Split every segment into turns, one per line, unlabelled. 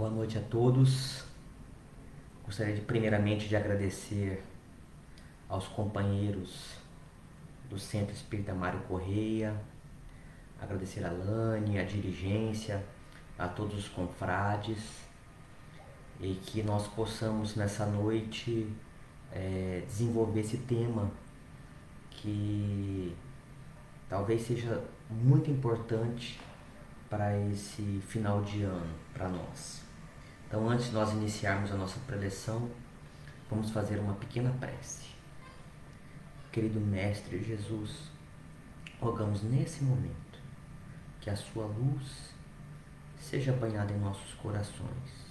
Boa noite a todos. Gostaria de primeiramente de agradecer aos companheiros do Centro Espírita Mário Correia, agradecer a Lani, a dirigência, a todos os confrades e que nós possamos nessa noite desenvolver esse tema que talvez seja muito importante para esse final de ano para nós. Então, antes de nós iniciarmos a nossa preleção, vamos fazer uma pequena prece. Querido Mestre Jesus, rogamos nesse momento que a sua luz seja banhada em nossos corações,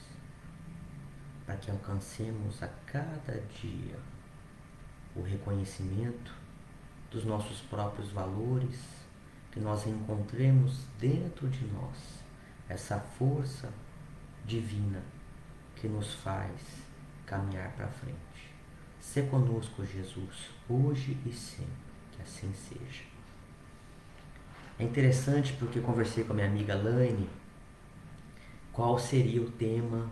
para que alcancemos a cada dia o reconhecimento dos nossos próprios valores, que nós encontremos dentro de nós essa força divina que nos faz caminhar para frente. Sê conosco, Jesus, hoje e sempre, que assim seja. É interessante porque conversei com a minha amiga Laine qual seria o tema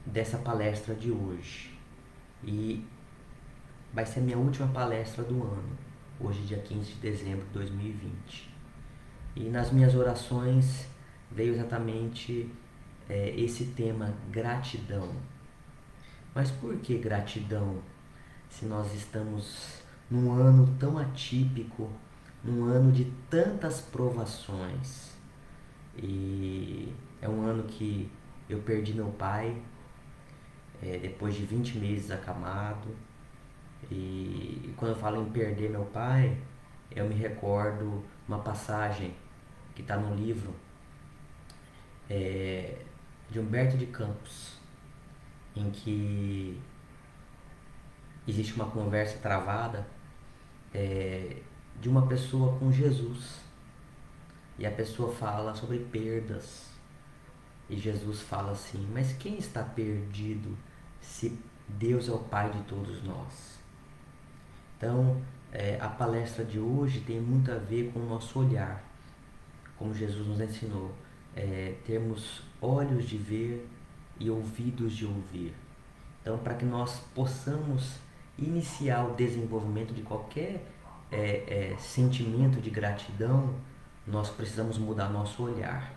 dessa palestra de hoje. E vai ser a minha última palestra do ano, hoje dia 15 de dezembro de 2020. E nas minhas orações veio exatamente esse tema, gratidão. Mas por que gratidão? Se nós estamos num ano tão atípico, num ano de tantas provações. E é um ano que eu perdi meu pai, depois de 20 meses acamado. E quando eu falo em perder meu pai, eu me recordo uma passagem que está no livro de Humberto de Campos, em que existe uma conversa travada de uma pessoa com Jesus. E a pessoa fala sobre perdas. E Jesus fala assim: mas quem está perdido se Deus é o Pai de todos nós? Então, a palestra de hoje tem muito a ver com o nosso olhar, como Jesus nos ensinou, termos olhos de ver e ouvidos de ouvir. Então, para que nós possamos iniciar o desenvolvimento de qualquer sentimento de gratidão, nós precisamos mudar nosso olhar.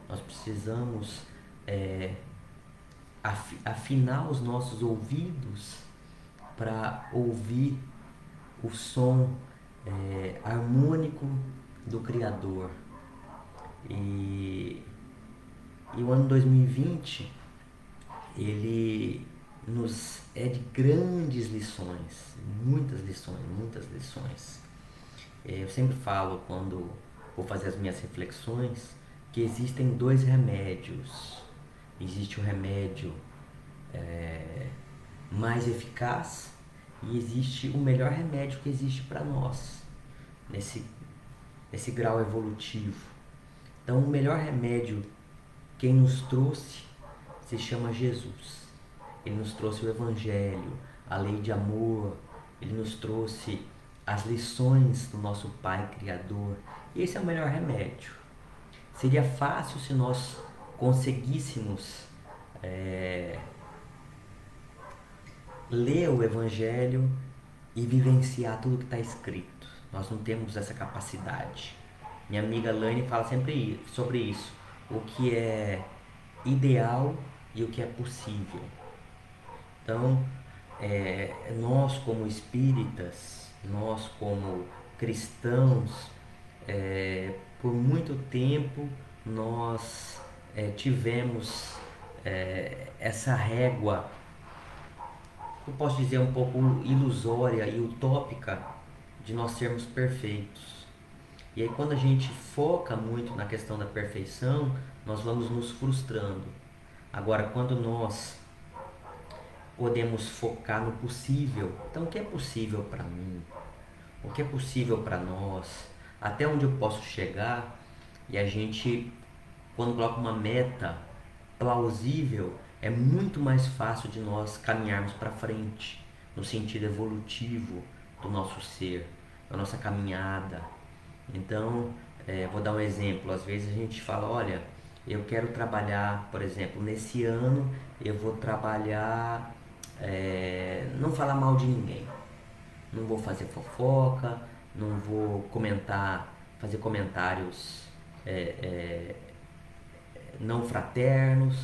Nós precisamos afinar os nossos ouvidos para ouvir o som harmônico do Criador. E o ano 2020, ele nos de grandes lições, muitas lições, muitas lições. Eu sempre falo, quando vou fazer as minhas reflexões, que existem dois remédios. Existe o remédio mais eficaz e existe o melhor remédio que existe para nós, nesse grau evolutivo. Então, o melhor remédio, quem nos trouxe, se chama Jesus. Ele nos trouxe o Evangelho, a lei de amor, ele nos trouxe as lições do nosso Pai Criador. Esse é o melhor remédio. Seria fácil se nós conseguíssemos ler o Evangelho e vivenciar tudo que está escrito. Nós não temos essa capacidade. Minha amiga Laine fala sempre sobre isso. O que é ideal e o que é possível. Então, nós como espíritas, nós como cristãos, por muito tempo nós tivemos essa régua, eu posso dizer um pouco ilusória e utópica, de nós sermos perfeitos. E aí, quando a gente foca muito na questão da perfeição, nós vamos nos frustrando. Agora, quando nós podemos focar no possível, então o que é possível para mim? O que é possível para nós? Até onde eu posso chegar? E a gente, quando coloca uma meta plausível, é muito mais fácil de nós caminharmos para frente, no sentido evolutivo do nosso ser, da nossa caminhada. Então, vou dar um exemplo. Às vezes a gente fala: olha, eu quero trabalhar, por exemplo, nesse ano eu vou trabalhar, não falar mal de ninguém, não vou fazer fofoca, não vou fazer comentários é, é, não fraternos,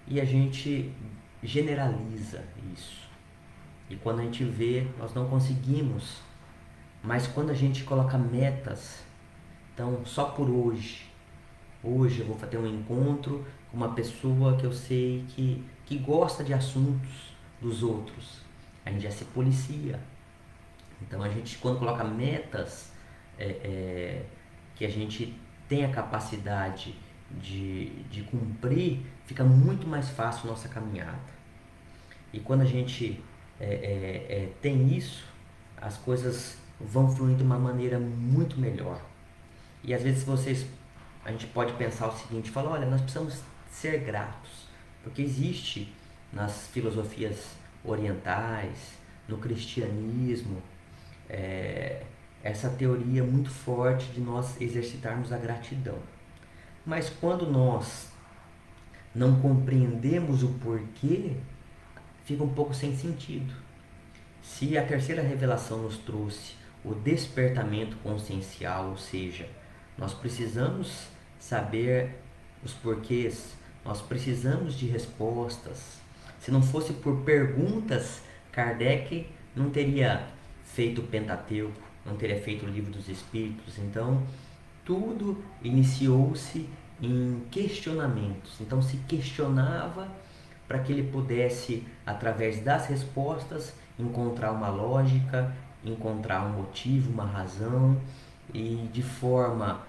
e a gente generaliza isso. E quando a gente vê, nós não conseguimos, mas quando a gente coloca metas, então só por hoje eu vou ter um encontro com uma pessoa que eu sei que gosta de assuntos dos outros, a gente já se policia. Então a gente, quando coloca metas é, é, que a gente tem a capacidade de cumprir, fica muito mais fácil a nossa caminhada. E quando a gente tem isso, as coisas vão fluindo de uma maneira muito melhor. E às vezes a gente pode pensar o seguinte, falar, olha, nós precisamos ser gratos, porque existe nas filosofias orientais, no cristianismo, é, essa teoria muito forte de nós exercitarmos a gratidão. Mas quando nós não compreendemos o porquê, fica um pouco sem sentido. Se a terceira revelação nos trouxe o despertamento consciencial, ou seja, nós precisamos saber os porquês, nós precisamos de respostas. Se não fosse por perguntas, Kardec não teria feito o Pentateuco, não teria feito o Livro dos Espíritos. Então, tudo iniciou-se em questionamentos. Então, se questionava para que ele pudesse, através das respostas, encontrar uma lógica, encontrar um motivo, uma razão, e de forma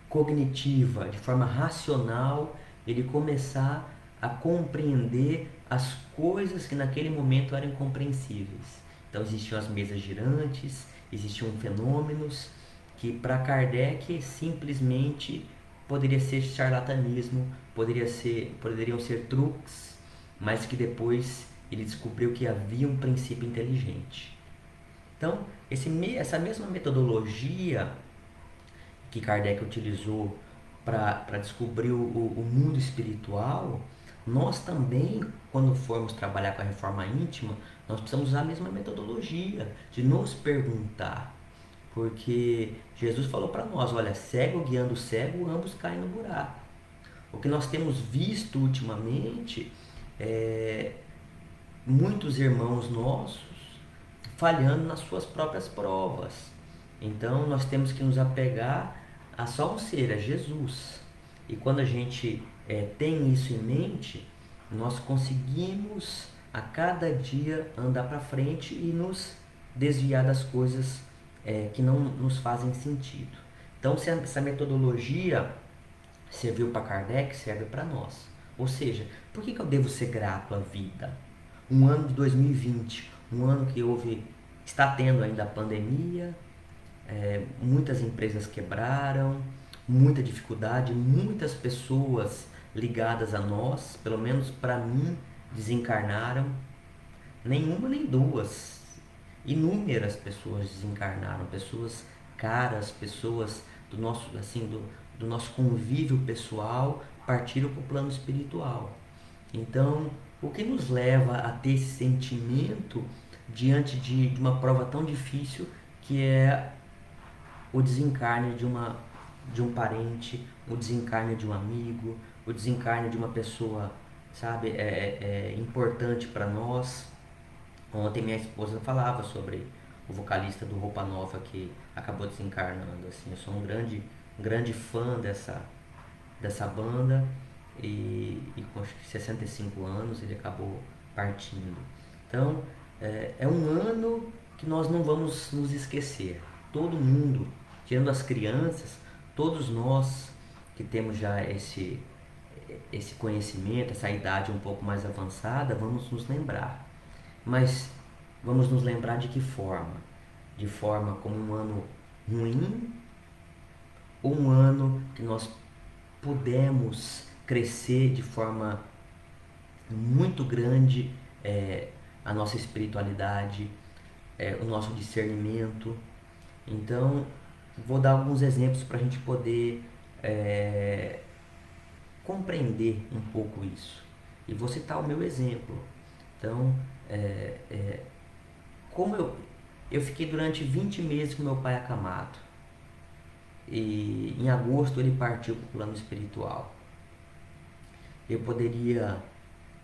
cognitiva, de forma racional, ele começar a compreender as coisas que naquele momento eram incompreensíveis. Então existiam as mesas girantes, existiam fenômenos que para Kardec simplesmente poderia ser charlatanismo, poderiam ser truques, mas que depois ele descobriu que havia um princípio inteligente. Então, essa mesma metodologia que Kardec utilizou para descobrir o mundo espiritual, nós também, quando formos trabalhar com a reforma íntima, nós precisamos usar a mesma metodologia de nos perguntar. Porque Jesus falou para nós, olha, cego guiando cego, ambos caem no buraco. O que nós temos visto ultimamente é muitos irmãos nossos falhando nas suas próprias provas. Então nós temos que nos apegar a só um ser, a Jesus. E quando a gente tem isso em mente, nós conseguimos a cada dia andar para frente e nos desviar das coisas que não nos fazem sentido. Então, se essa metodologia serviu para Kardec, serve para nós. Ou seja, por que eu devo ser grato à vida? Um ano de 2020, um ano que está tendo ainda a pandemia, muitas empresas quebraram, muita dificuldade, muitas pessoas ligadas a nós, pelo menos para mim, desencarnaram. Nenhuma nem duas. Inúmeras pessoas desencarnaram, pessoas caras, pessoas do nosso convívio pessoal partiram para o plano espiritual. Então, o que nos leva a ter esse sentimento diante de uma prova tão difícil que é o desencarne de um parente, o desencarne de um amigo, o desencarne de uma pessoa, sabe, importante para nós. Ontem minha esposa falava sobre o vocalista do Roupa Nova que acabou desencarnando. Assim, eu sou um grande fã dessa banda e com 65 anos ele acabou partindo. Então, é um ano que nós não vamos nos esquecer. Todo mundo, tirando as crianças, todos nós que temos já esse conhecimento, essa idade um pouco mais avançada, vamos nos lembrar. Mas vamos nos lembrar de que forma? De forma como um ano ruim ou um ano que nós pudemos crescer de forma muito grande a nossa espiritualidade, o nosso discernimento. Então, vou dar alguns exemplos para a gente poder compreender um pouco isso. E vou citar o meu exemplo. Então, como eu fiquei durante 20 meses com meu pai acamado. E em agosto ele partiu para o plano espiritual. Eu poderia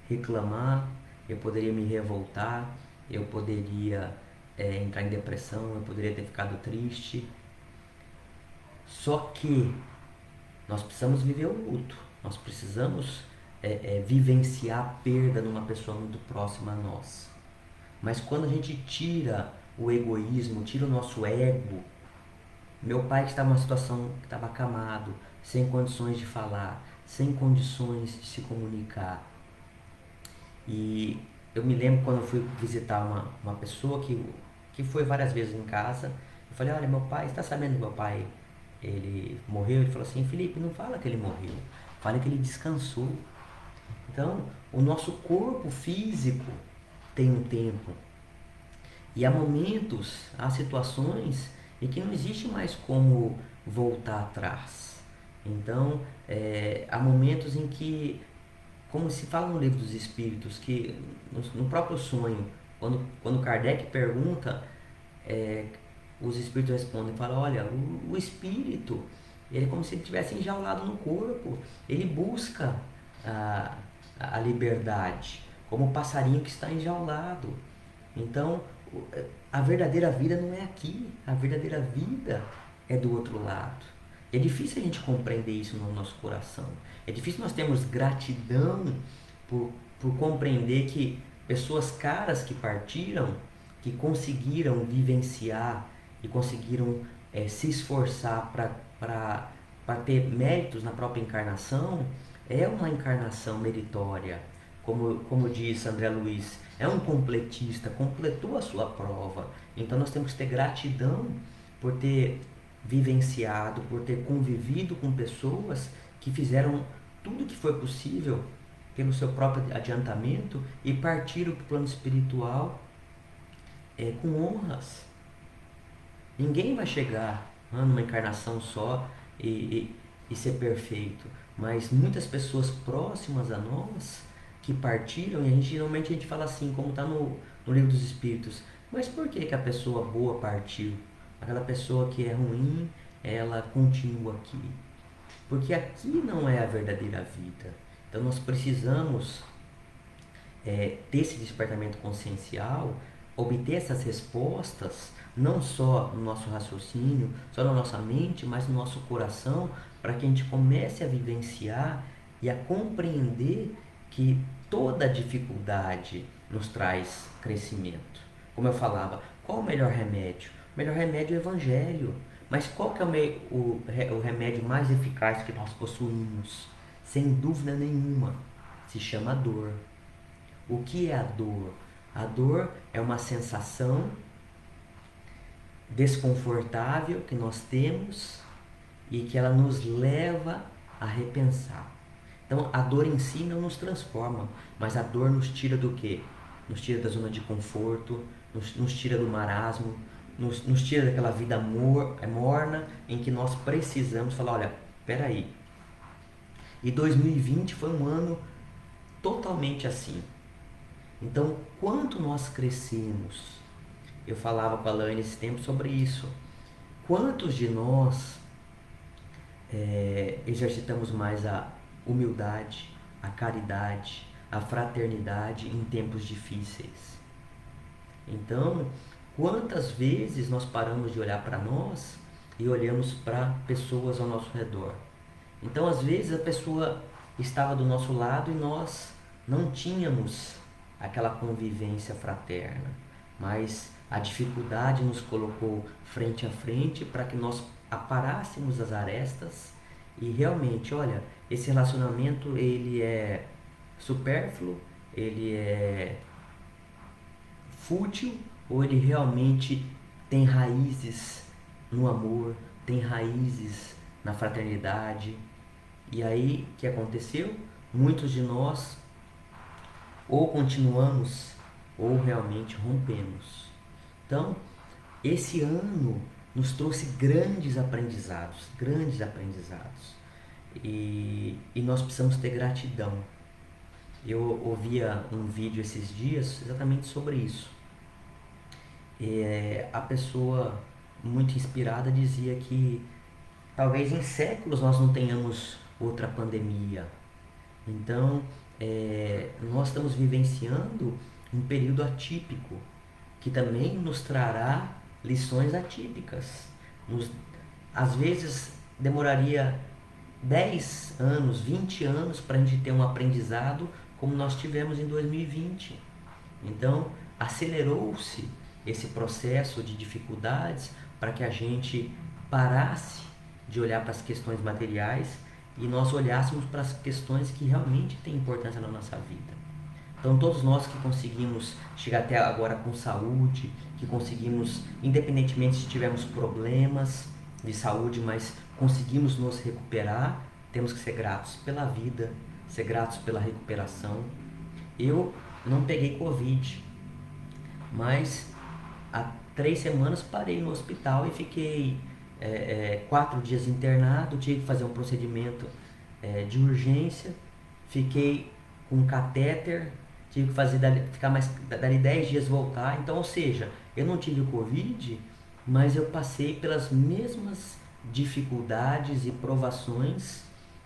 reclamar, eu poderia me revoltar, eu poderia entrar em depressão, eu poderia ter ficado triste. Só que nós precisamos viver o luto, nós precisamos vivenciar a perda de uma pessoa muito próxima a nós. Mas quando a gente tira o egoísmo, tira o nosso ego, meu pai que estava numa situação que estava acamado, sem condições de falar, sem condições de se comunicar. E eu me lembro quando eu fui visitar uma pessoa que foi várias vezes em casa, eu falei, olha, meu pai, está sabendo que meu pai ele morreu? Ele falou assim, Felipe, não fala que ele morreu, fala que ele descansou. Então, o nosso corpo físico tem um tempo. E há momentos, há situações em que não existe mais como voltar atrás. Então, há momentos em que, como se fala no Livro dos Espíritos, que no próprio sonho, quando Kardec pergunta, os espíritos respondem, falam, olha, o espírito, ele é como se ele estivesse enjaulado no corpo, ele busca a, a liberdade, como o passarinho que está enjaulado. Então, a verdadeira vida não é aqui, a verdadeira vida é do outro lado. É difícil a gente compreender isso no nosso coração. É difícil nós termos gratidão por compreender que pessoas caras que partiram, que conseguiram vivenciar e conseguiram se esforçar para ter méritos na própria encarnação, é uma encarnação meritória. Como diz André Luiz, é um completista, completou a sua prova. Então nós temos que ter gratidão por ter vivenciado, por ter convivido com pessoas que fizeram tudo o que foi possível pelo seu próprio adiantamento e partiram para o plano espiritual com honras. Ninguém vai chegar numa encarnação só e ser perfeito, mas muitas pessoas próximas a nós que partiram, e geralmente a gente fala assim, como está no Livro dos Espíritos, mas por que a pessoa boa partiu? Aquela pessoa que é ruim, ela continua aqui. Porque aqui não é a verdadeira vida. Então nós precisamos ter esse despertamento consciencial, obter essas respostas, não só no nosso raciocínio, só na nossa mente, mas no nosso coração, para que a gente comece a vivenciar e a compreender que toda dificuldade nos traz crescimento. Como eu falava, qual o melhor remédio? O melhor remédio é o Evangelho. Mas qual que é o remédio mais eficaz que nós possuímos? Sem dúvida nenhuma, se chama dor. O que é a dor? A dor é uma sensação desconfortável que nós temos e que ela nos leva a repensar. Então, a dor em si não nos transforma, mas a dor nos tira do quê? Nos tira da zona de conforto, nos tira do marasmo, nos tira daquela vida morna em que nós precisamos falar, olha, peraí. E 2020 foi um ano totalmente assim. Então, quanto nós crescemos? Eu falava com a Laine esse tempo sobre isso. Quantos de nós exercitamos mais a humildade, a caridade, a fraternidade em tempos difíceis? Então, quantas vezes nós paramos de olhar para nós e olhamos para pessoas ao nosso redor? Então, às vezes, a pessoa estava do nosso lado e nós não tínhamos aquela convivência fraterna, mas a dificuldade nos colocou frente a frente para que nós aparássemos as arestas e realmente, olha, esse relacionamento ele é supérfluo, ele é fútil ou ele realmente tem raízes no amor, tem raízes na fraternidade. E aí, o que aconteceu? Muitos de nós ou continuamos ou realmente rompemos. Então, esse ano nos trouxe grandes aprendizados, grandes aprendizados. e nós precisamos ter gratidão. Eu ouvia um vídeo esses dias exatamente sobre isso. A pessoa muito inspirada dizia que talvez em séculos nós não tenhamos outra pandemia. Então, nós estamos vivenciando um período atípico, que também nos trará lições atípicas. Às vezes demoraria 10 anos, 20 anos para a gente ter um aprendizado como nós tivemos em 2020. Então, acelerou-se esse processo de dificuldades para que a gente parasse de olhar para as questões materiais e nós olhássemos para as questões que realmente têm importância na nossa vida. Então, todos nós que conseguimos chegar até agora com saúde, que conseguimos, independentemente se tivermos problemas de saúde, mas conseguimos nos recuperar, temos que ser gratos pela vida, ser gratos pela recuperação. Eu não peguei Covid, mas há 3 semanas parei no hospital e fiquei 4 dias internado, tive que fazer um procedimento de urgência, fiquei com um catéter, tive que ficar mais dali 10 dias voltar. Então, ou seja, eu não tive Covid, mas eu passei pelas mesmas dificuldades e provações,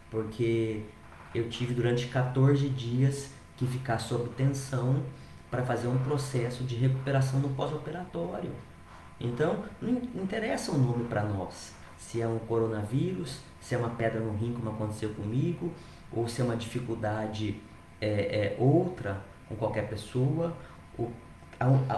porque eu tive durante 14 dias que ficar sob tensão para fazer um processo de recuperação no pós-operatório. Então, não interessa o nome para nós, se é um coronavírus, se é uma pedra no rim, como aconteceu comigo, ou se é uma dificuldade outra com qualquer pessoa. O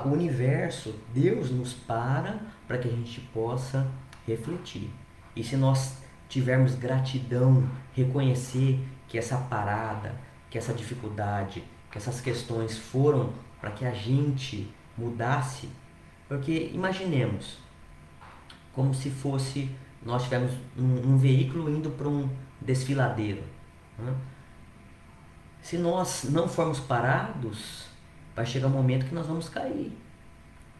universo, Deus nos para que a gente possa refletir. E se nós tivermos gratidão, reconhecer que essa parada, que essa dificuldade, que essas questões foram para que a gente mudasse, porque imaginemos como se fosse nós tivermos um veículo indo para um desfiladeiro, né? Se nós não formos parados, vai chegar um momento que nós vamos cair.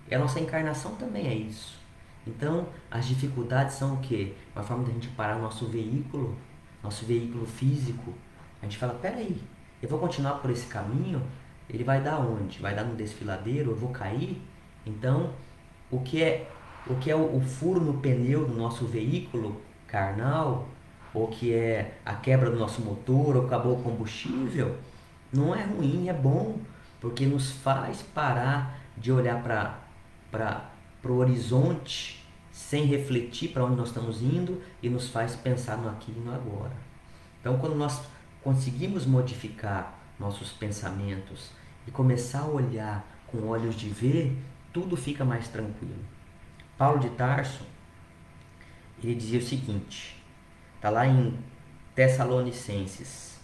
E a nossa encarnação também é isso. Então, as dificuldades são o quê? Uma forma de a gente parar nosso veículo físico. A gente fala, peraí, eu vou continuar por esse caminho, ele vai dar onde? Vai dar no desfiladeiro, eu vou cair? Então, o que é o furo no pneu do nosso veículo carnal, ou que é a quebra do nosso motor, ou acabou o combustível, não é ruim, é bom, porque nos faz parar de olhar para o horizonte sem refletir para onde nós estamos indo e nos faz pensar no aqui e no agora. Então, quando nós conseguimos modificar nossos pensamentos e começar a olhar com olhos de ver, tudo fica mais tranquilo. Paulo de Tarso, ele dizia o seguinte, está lá em Tessalonicenses: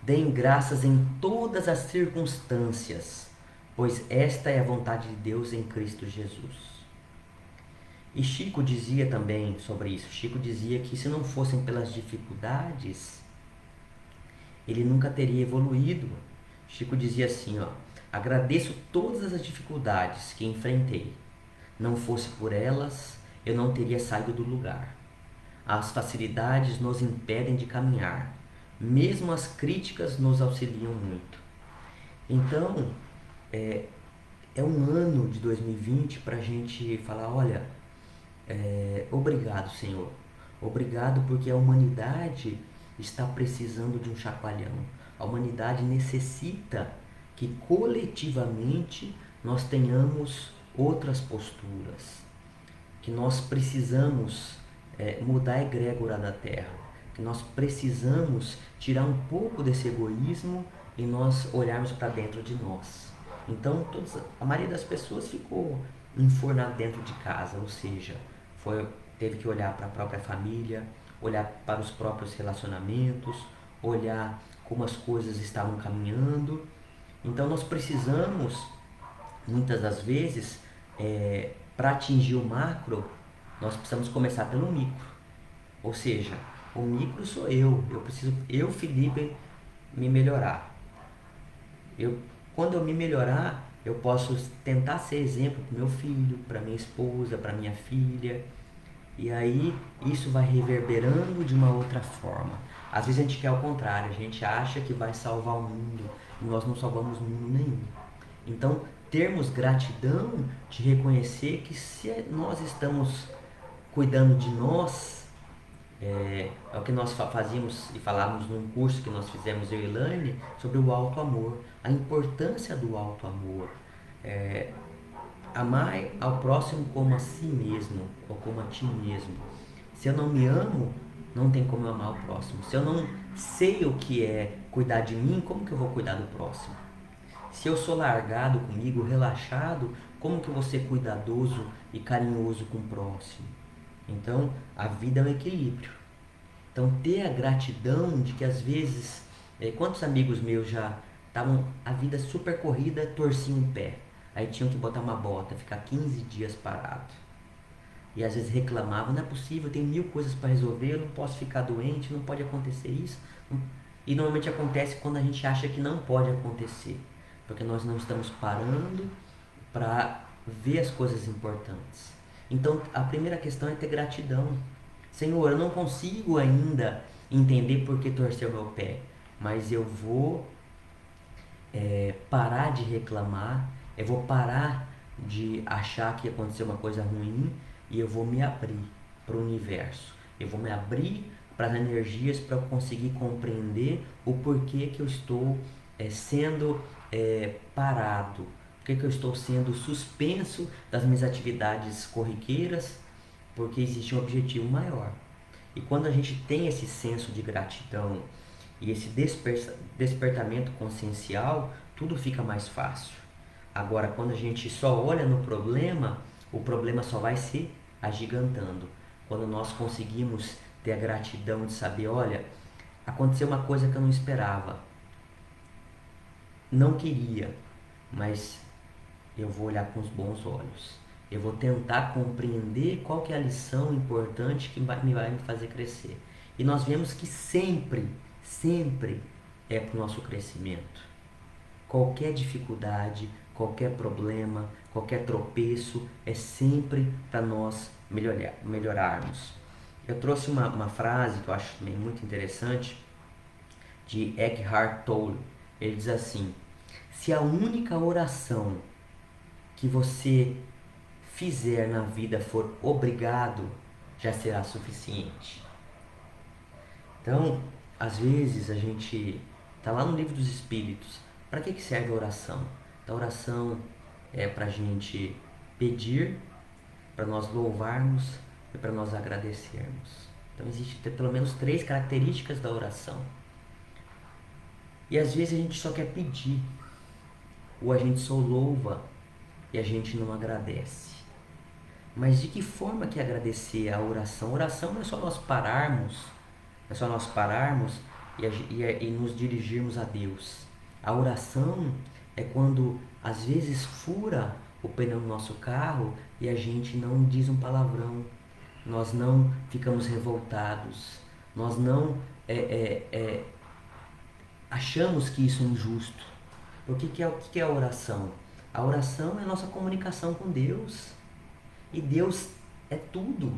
deem graças em todas as circunstâncias, pois esta é a vontade de Deus em Cristo Jesus. E Chico dizia também sobre isso. Chico dizia que se não fossem pelas dificuldades, ele nunca teria evoluído. Chico dizia assim, agradeço todas as dificuldades que enfrentei. Não fosse por elas, eu não teria saído do lugar. As facilidades nos impedem de caminhar. Mesmo as críticas nos auxiliam muito. Então, é um ano de 2020 para a gente falar, olha, obrigado, Senhor. Obrigado porque a humanidade está precisando de um chacoalhão. A humanidade necessita que coletivamente nós tenhamos outras posturas. Que nós precisamos mudar a egrégora da Terra. Que nós precisamos tirar um pouco desse egoísmo e nós olharmos para dentro de nós. Então, a maioria das pessoas ficou enfurnada dentro de casa, ou seja, teve que olhar para a própria família, olhar para os próprios relacionamentos, olhar como as coisas estavam caminhando. Então, nós precisamos, muitas das vezes, para atingir o macro, nós precisamos começar pelo micro. Ou seja, o micro sou eu preciso, Felipe, me melhorar. Quando eu me melhorar, eu posso tentar ser exemplo para meu filho, para minha esposa, para minha filha. E aí isso vai reverberando de uma outra forma. Às vezes a gente quer o contrário, a gente acha que vai salvar o mundo e nós não salvamos mundo nenhum. Então, termos gratidão de reconhecer que se nós estamos cuidando de nós, é o que nós fazíamos e falávamos num curso que nós fizemos eu e Elaine sobre o alto amor, a importância do alto amor. Amar ao próximo como a si mesmo ou como a ti mesmo. Se eu não me amo, não tem como eu amar o próximo. Se eu não sei o que é cuidar de mim, como que eu vou cuidar do próximo? Se eu sou largado comigo, relaxado, como que eu vou ser cuidadoso e carinhoso com o próximo? Então, a vida é um equilíbrio. Então, ter a gratidão de que às vezes, quantos amigos meus já estavam a vida super corrida, torciam o pé. Aí tinham que botar uma bota, ficar 15 dias parado. E às vezes reclamavam, não é possível, eu tenho 1000 coisas para resolver, eu não posso ficar doente, não pode acontecer isso. E normalmente acontece quando a gente acha que não pode acontecer. Porque nós não estamos parando para ver as coisas importantes. Então, a primeira questão é ter gratidão. Senhor, eu não consigo ainda entender por que torceu meu pé, mas eu vou parar de reclamar, eu vou parar de achar que aconteceu uma coisa ruim e eu vou me abrir para o universo. Eu vou me abrir para as energias para conseguir compreender o porquê que eu estou sendo parado, por que eu estou sendo suspenso das minhas atividades corriqueiras, porque existe um objetivo maior. E quando a gente tem esse senso de gratidão e esse despertamento consciencial, tudo fica mais fácil. Agora, quando a gente só olha no problema, o problema só vai se agigantando. Quando nós conseguimos ter a gratidão de saber, olha, aconteceu uma coisa que eu não esperava, não queria, mas eu vou olhar com os bons olhos. Eu vou tentar compreender qual que é a lição importante que vai me fazer crescer. E nós vemos que sempre, sempre é para o nosso crescimento. Qualquer dificuldade, qualquer problema, qualquer tropeço é sempre para nós melhorarmos. Eu trouxe uma frase que eu acho também muito interessante de Eckhart Tolle. Ele diz assim: se a única oração que você fizer na vida for obrigado, já será suficiente. Então, às vezes a gente está lá no livro dos Espíritos. Para que serve a oração? A oração é para a gente pedir, para nós louvarmos e para nós agradecermos. Então, existem pelo menos 3 características da oração. E às vezes a gente só quer pedir, ou a gente só louva e a gente não agradece. Mas de que forma que agradecer a oração? A oração não é só nós pararmos, e nos dirigirmos a Deus. A oração é quando às vezes fura o pneu do nosso carro e a gente não diz um palavrão, nós não ficamos revoltados, nós não achamos que isso é injusto. Porque o que é a oração? A oração é a nossa comunicação com Deus. E Deus é tudo.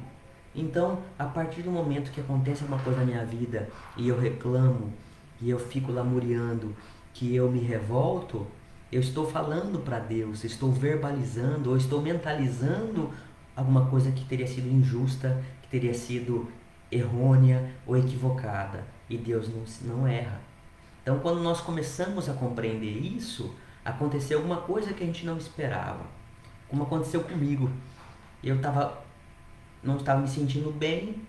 Então, a partir do momento que acontece uma coisa na minha vida e eu reclamo, e eu fico lamuriando, que eu me revolto, eu estou falando para Deus, estou verbalizando ou estou mentalizando alguma coisa que teria sido injusta, que teria sido errônea ou equivocada. E Deus não erra. Então, quando nós começamos a compreender isso, aconteceu alguma coisa que a gente não esperava. Como aconteceu comigo. Eu não estava me sentindo bem,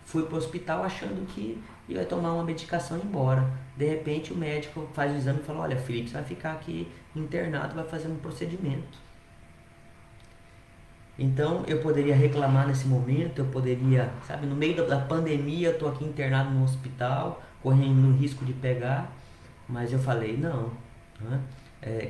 fui para o hospital achando que ia tomar uma medicação e ir embora. De repente o médico faz o exame e fala: olha, Felipe, você vai ficar aqui internado, vai fazer um procedimento. Então eu poderia reclamar nesse momento, eu poderia, sabe, no meio da pandemia eu estou aqui internado no hospital, correndo o risco de pegar, mas eu falei: não, né?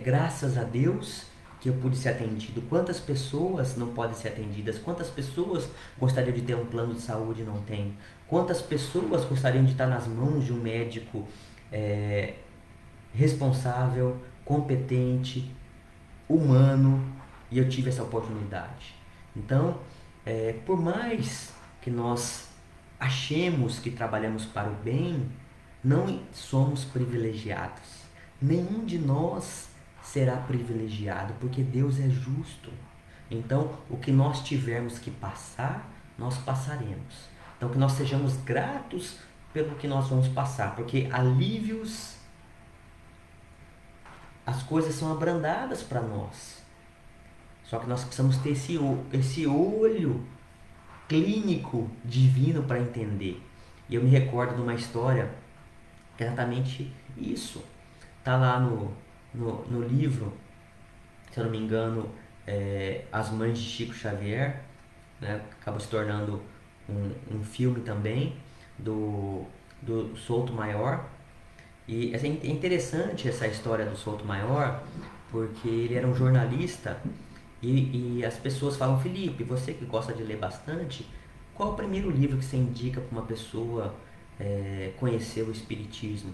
Graças a Deus que eu pude ser atendido. Quantas pessoas não podem ser atendidas? Quantas pessoas gostariam de ter um plano de saúde e não tem? Quantas pessoas gostariam de estar nas mãos de um médico responsável, competente, humano, e eu tive essa oportunidade. Então, por mais que nós achemos que trabalhamos para o bem, Não somos privilegiados. Nenhum de nós será privilegiado, porque Deus é justo. Então, o que nós tivermos que passar, nós passaremos. Então, que nós sejamos gratos pelo que nós vamos passar, porque alívios, as coisas são abrandadas para nós. Só que nós precisamos ter esse olho clínico divino para entender. E eu me recordo de uma história, exatamente isso. Está lá no livro, se eu não me engano, As Mães de Chico Xavier, né? Acaba se tornando um filme também do Souto Maior. E é interessante essa história do Souto Maior, porque ele era um jornalista e as pessoas falam: Felipe, você que gosta de ler bastante, qual é o primeiro livro que você indica para uma pessoa conhecer o Espiritismo?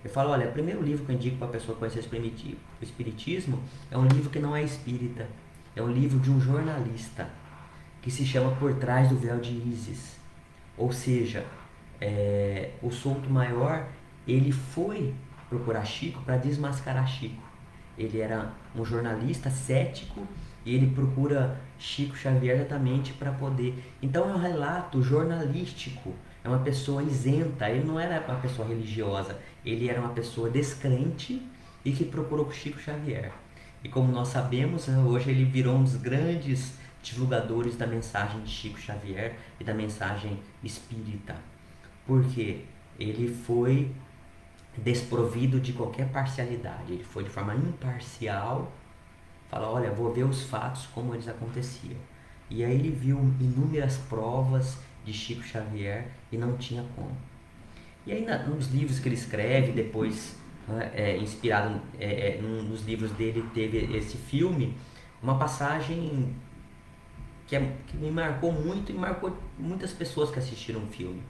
Eu falo: olha, o primeiro livro que eu indico para a pessoa conhecer o Espiritismo é um livro que não é espírita, é um livro de um jornalista que se chama Por Trás do Véu de Ísis. Ou seja, o Souto Maior, ele foi procurar Chico para desmascarar Chico. Ele era um jornalista cético e ele procura Chico Xavier exatamente para poder. Então é um relato jornalístico, é uma pessoa isenta, ele não era uma pessoa religiosa, ele era uma pessoa descrente e que procurou Chico Xavier. E como nós sabemos, hoje ele virou um dos grandes divulgadores da mensagem de Chico Xavier e da mensagem espírita. Porque ele foi desprovido de qualquer parcialidade, ele foi de forma imparcial, fala: olha, vou ver os fatos como eles aconteciam. E aí ele viu inúmeras provas de Chico Xavier e não tinha como. E aí nos livros que ele escreve, depois inspirado nos livros dele, teve esse filme, uma passagem que me marcou muito e marcou muitas pessoas que assistiram o filme,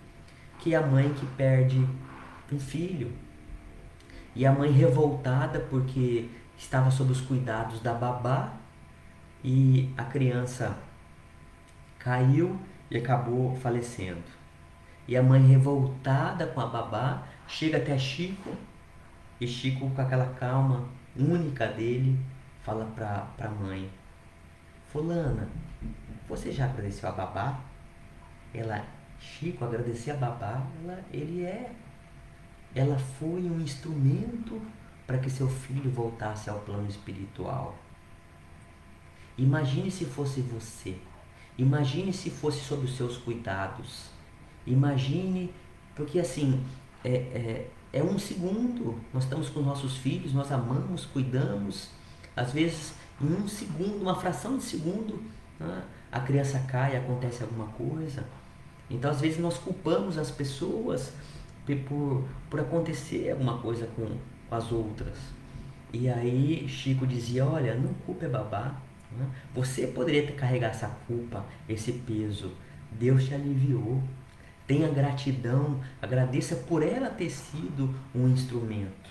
que é a mãe que perde um filho. E a mãe revoltada porque estava sob os cuidados da babá e a criança caiu e acabou falecendo. E a mãe revoltada com a babá chega até Chico e Chico, com aquela calma única dele, fala para a mãe: fulana, você já agradeceu a babá? Ela: Chico, agradecer a babá? Ela foi um instrumento para que seu filho voltasse ao plano espiritual. Imagine se fosse você. Imagine se fosse sob os seus cuidados. Imagine, porque assim, é um segundo. Nós estamos com nossos filhos, nós amamos, cuidamos. Às vezes, em um segundo, uma fração de segundo, né, a criança cai, acontece alguma coisa. Então, às vezes, nós culpamos as pessoas por acontecer alguma coisa com as outras. E aí Chico dizia: olha, não culpe a babá, né? Você poderia ter carregado essa culpa, esse peso. Deus te aliviou. Tenha gratidão, agradeça por ela ter sido um instrumento.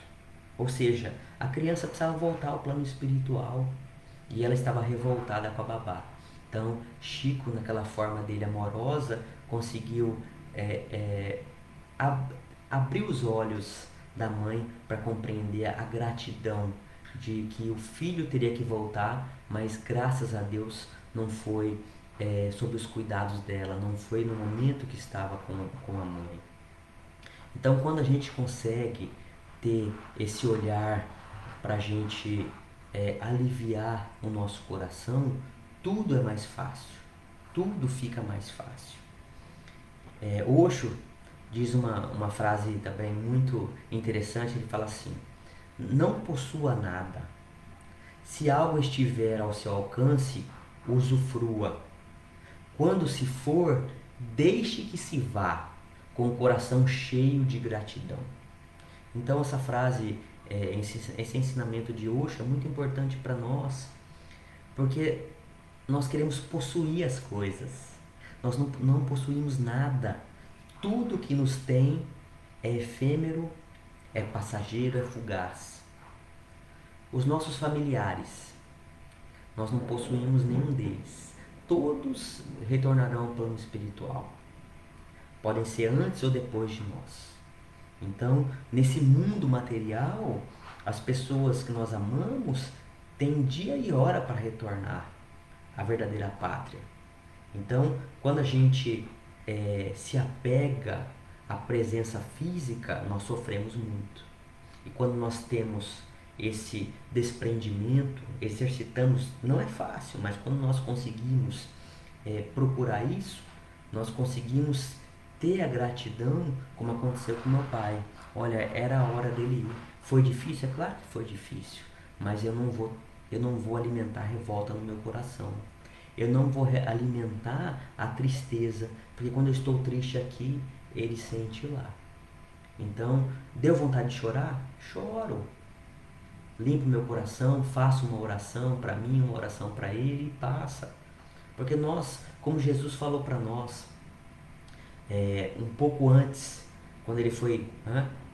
Ou seja, a criança precisava voltar ao plano espiritual e ela estava revoltada com a babá. Então Chico, naquela forma dele amorosa, conseguiu abrir os olhos da mãe para compreender a gratidão de que o filho teria que voltar, mas graças a Deus não foi sob os cuidados dela, não foi no momento que estava com a mãe. Então, quando a gente consegue ter esse olhar para a gente aliviar o nosso coração, tudo é mais fácil, tudo fica mais fácil. Osho diz uma frase também muito interessante, ele fala assim: não possua nada. Se algo estiver ao seu alcance, usufrua. Quando se for, deixe que se vá, com o coração cheio de gratidão. Então essa frase, esse ensinamento de Osho é muito importante para nós, porque nós queremos possuir as coisas. Nós não possuímos nada. Tudo que nos tem é efêmero, é passageiro, é fugaz. Os nossos familiares, nós não possuímos nenhum deles. Todos retornarão ao plano espiritual. Podem ser antes ou depois de nós. Então, nesse mundo material, as pessoas que nós amamos têm dia e hora para retornar à verdadeira pátria. Então, quando a gente se apega à presença física, nós sofremos muito. E quando nós temos esse desprendimento, exercitamos, não é fácil, mas quando nós conseguimos procurar isso, nós conseguimos ter a gratidão, como aconteceu com meu pai. Olha, era a hora dele ir. Foi difícil? É claro que foi difícil, mas eu não vou alimentar revolta no meu coração. Eu não vou alimentar a tristeza, porque quando eu estou triste aqui, ele sente lá. Então, deu vontade de chorar? Choro. Limpo meu coração, faço uma oração para mim, uma oração para ele e passa. Porque nós, como Jesus falou para nós, um pouco antes, quando ele foi,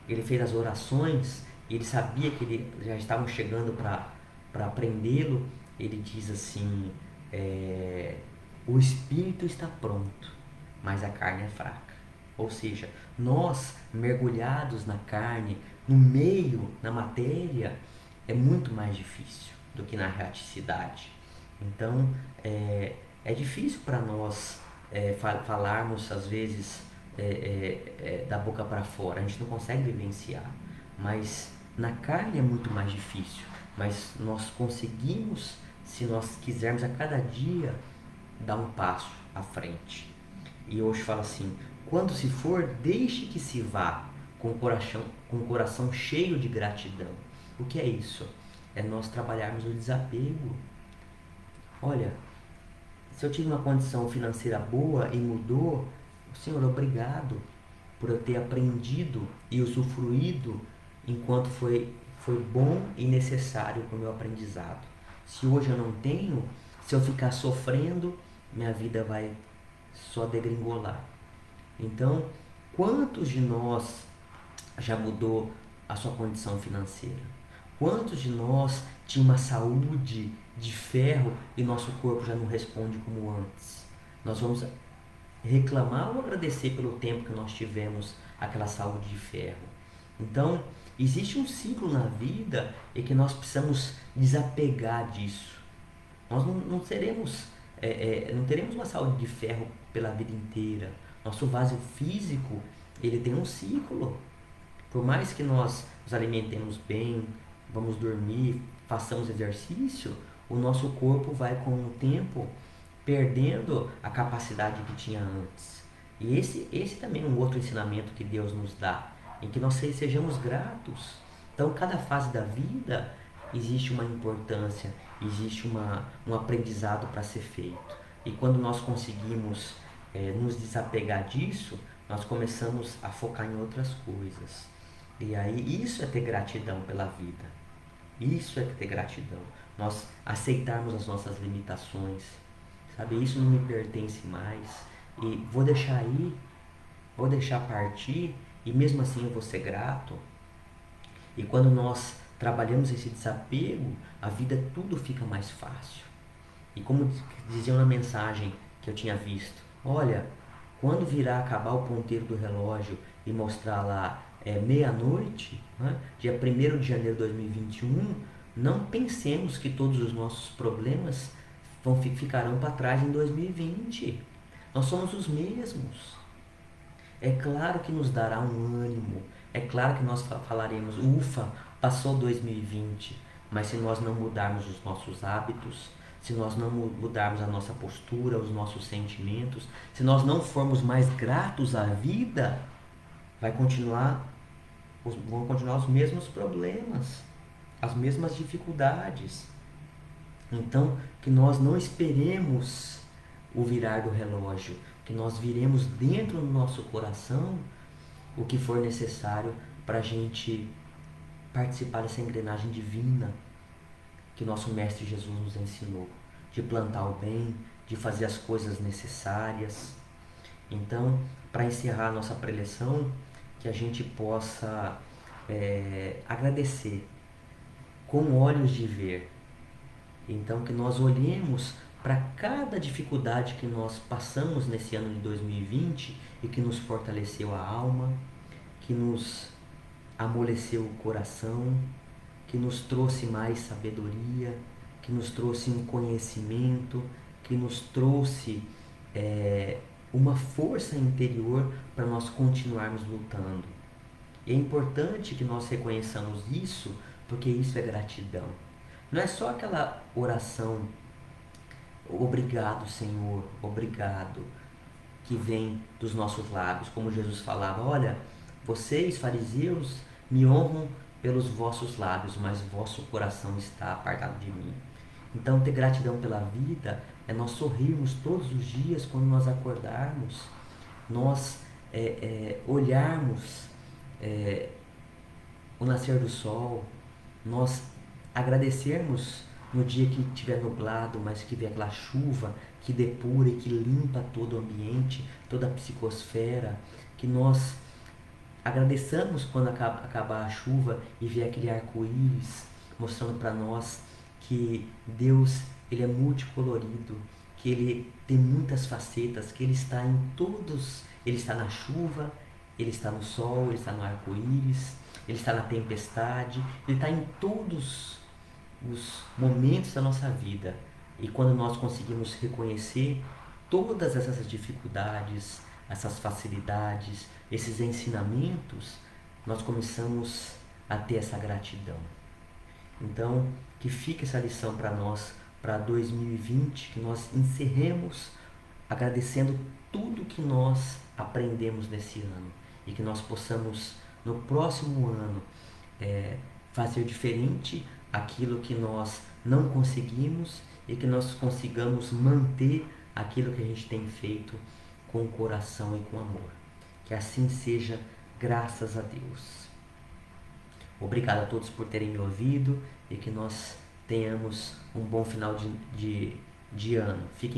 ele fez as orações, e ele sabia que ele já estavam chegando para prendê-lo, ele diz assim, o espírito está pronto, mas a carne é fraca. Ou seja, nós mergulhados na carne, no meio, na matéria, é muito mais difícil do que na raticidade. Então, é difícil para nós falarmos, às vezes, da boca para fora. A gente não consegue vivenciar. Mas na carne é muito mais difícil. Mas nós conseguimos, se nós quisermos a cada dia, dar um passo à frente. E hoje fala assim, quando se for, deixe que se vá com o coração cheio de gratidão. O que é isso? É nós trabalharmos o desapego. Olha, se eu tive uma condição financeira boa e mudou, Senhor, obrigado por eu ter aprendido e usufruído enquanto foi bom e necessário para o meu aprendizado. Se hoje eu não tenho, se eu ficar sofrendo, minha vida vai só degringolar. Então, quantos de nós já mudou a sua condição financeira? Quantos de nós tinha uma saúde de ferro e nosso corpo já não responde como antes? Nós vamos reclamar ou agradecer pelo tempo que nós tivemos aquela saúde de ferro? Então, existe um ciclo na vida em que nós precisamos desapegar disso. Nós não teremos uma saúde de ferro pela vida inteira. Nosso vaso físico, ele tem um ciclo. Por mais que nós nos alimentemos bem, vamos dormir, façamos exercício, o nosso corpo vai com o tempo perdendo a capacidade que tinha antes. E esse também é um outro ensinamento que Deus nos dá, em que nós sejamos gratos. Então, cada fase da vida existe uma importância, existe um aprendizado para ser feito. E quando nós conseguimos nos desapegar disso, nós começamos a focar em outras coisas. E aí, isso é ter gratidão pela vida. Isso é ter gratidão. Nós aceitarmos as nossas limitações. Sabe, isso não me pertence mais. E vou deixar ir, vou deixar partir, e mesmo assim eu vou ser grato. E quando nós trabalhamos esse desapego, a vida tudo fica mais fácil. E como diziam na mensagem que eu tinha visto, olha, quando virá acabar o ponteiro do relógio e mostrar lá meia-noite, dia 1º de janeiro de 2021, não pensemos que todos os nossos problemas ficarão para trás em 2020. Nós somos os mesmos. É claro que nos dará um ânimo, é claro que nós falaremos, ufa, passou 2020, mas se nós não mudarmos os nossos hábitos, se nós não mudarmos a nossa postura, os nossos sentimentos, se nós não formos mais gratos à vida, vão continuar os mesmos problemas, as mesmas dificuldades. Então, que nós não esperemos o virar do relógio, que nós viremos dentro do nosso coração o que for necessário para a gente participar dessa engrenagem divina que nosso Mestre Jesus nos ensinou, de plantar o bem, de fazer as coisas necessárias. Então, para encerrar a nossa preleção, que a gente possa agradecer com olhos de ver. Então, que nós olhemos para cada dificuldade que nós passamos nesse ano de 2020 e que nos fortaleceu a alma, que nos amoleceu o coração, que nos trouxe mais sabedoria, que nos trouxe um conhecimento, que nos trouxe uma força interior para nós continuarmos lutando. E é importante que nós reconheçamos isso, porque isso é gratidão. Não é só aquela oração, obrigado, Senhor, obrigado, que vem dos nossos lábios, como Jesus falava, olha, vocês, fariseus, me honram pelos vossos lábios, mas vosso coração está apartado de mim. Então, ter gratidão pela vida é nós sorrirmos todos os dias quando nós acordarmos, nós olharmos o nascer do sol, nós agradecermos no dia que estiver nublado, mas que vier aquela chuva que depura e que limpa todo o ambiente, toda a psicosfera, que nós agradeçamos quando acabar a chuva e vier aquele arco-íris, mostrando para nós que Deus, ele é multicolorido, que ele tem muitas facetas, que ele está em todos, ele está na chuva, ele está no sol, ele está no arco-íris, ele está na tempestade, ele está em todos os momentos da nossa vida. E quando nós conseguimos reconhecer todas essas dificuldades, essas facilidades, esses ensinamentos, nós começamos a ter essa gratidão. Então, que fique essa lição para nós, para 2020, que nós encerremos agradecendo tudo que nós aprendemos nesse ano e que nós possamos, no próximo ano, fazer diferente aquilo que nós não conseguimos e que nós consigamos manter aquilo que a gente tem feito com o coração e com amor. Que assim seja, graças a Deus. Obrigado a todos por terem me ouvido e que nós tenhamos um bom final de ano. Fiquem